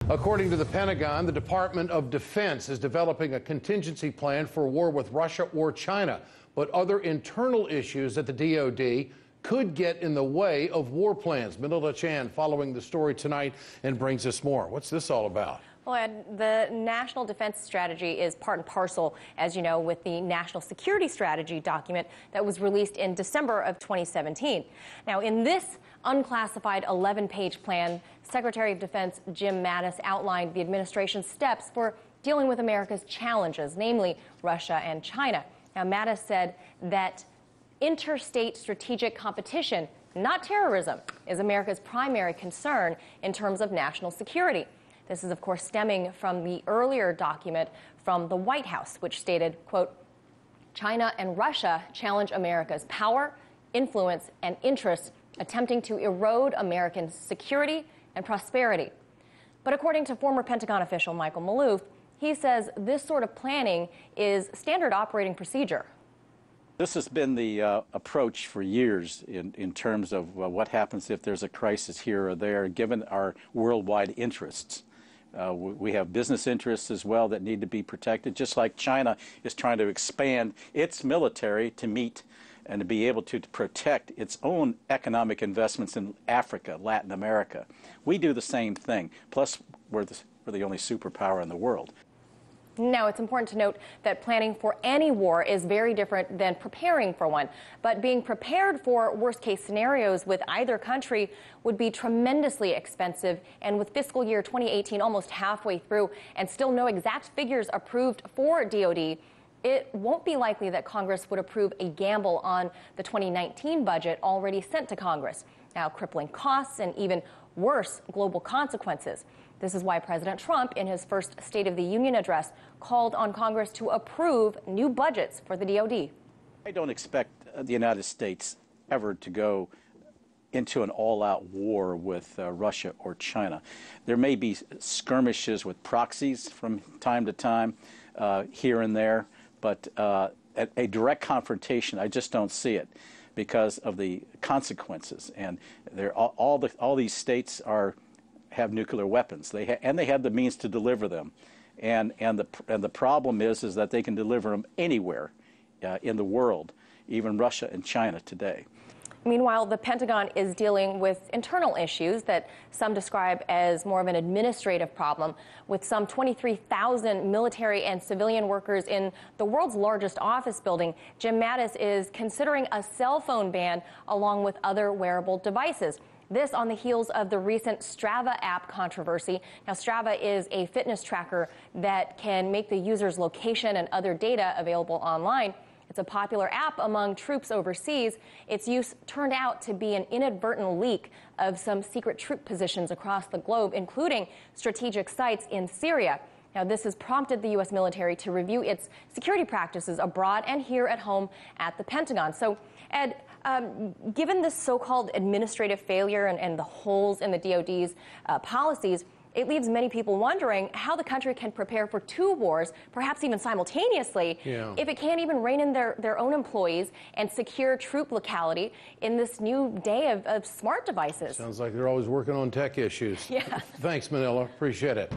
According to the Pentagon, the Department of Defense is developing a contingency plan for war with Russia or China. But other internal issues at the DoD could get in the way of war plans. Manila Chan following the story tonight and brings us more. What's this all about? Well, Ed, the National Defense Strategy is part and parcel, as you know, with the National Security Strategy document that was released in December of 2017. Now, in this unclassified 11-page plan, Secretary of Defense Jim Mattis outlined the administration's steps for dealing with America's challenges, namely Russia and China. Now, Mattis said that interstate strategic competition, not terrorism, is America's primary concern in terms of national security. This is, of course, stemming from the earlier document from the White House, which stated, quote, China and Russia challenge America's power, influence, and interests, attempting to erode American security and prosperity. But according to former Pentagon official Michael Maloof, he says this sort of planning is standard operating procedure. This has been the approach for years in terms of what happens if there's a crisis here or there, given our worldwide interests. We have business interests as well that need to be protected, just like China is trying to expand its military to meet and to be able to protect its own economic investments in Africa, Latin America. We do the same thing. Plus, we're the only superpower in the world. Now, it's important to note that planning for any war is very different than preparing for one. But being prepared for worst-case scenarios with either country would be tremendously expensive. And with fiscal year 2018 almost halfway through and still no exact figures approved for DoD, it won't be likely that Congress would approve a gamble on the 2019 budget already sent to Congress. Now, crippling costs and even worse, global consequences. This is why President Trump, in his first State of the Union address, called on Congress to approve new budgets for the DoD. I don't expect the United States ever to go into an all-out war with Russia or China. There may be skirmishes with proxies from time to time here and there, but a direct confrontation, I just don't see it because of the consequences. And all these states have nuclear weapons. They have the means to deliver them, and the problem is that they can deliver them anywhere in the world, even Russia and China today. Meanwhile, the Pentagon is dealing with internal issues that some describe as more of an administrative problem, with some 23,000 military and civilian workers in the world's largest office building. Jim Mattis is considering a cell phone ban along with other wearable devices. This on the heels of the recent Strava app controversy. Now, Strava is a fitness tracker that can make the user's location and other data available online. It's a popular app among troops overseas. Its use turned out to be an inadvertent leak of some secret troop positions across the globe, including strategic sites in Syria. Now, this has prompted the U.S. military to review its security practices abroad and here at home at the Pentagon. So, Ed, given this so-called administrative failure and the holes in the DoD's policies, it leaves many people wondering how the country can prepare for two wars, perhaps even simultaneously, if it can't even rein in their own employees and secure troop locality in this new day of smart devices. Sounds like they're always working on tech issues. Yeah. Thanks, Manila. Appreciate it.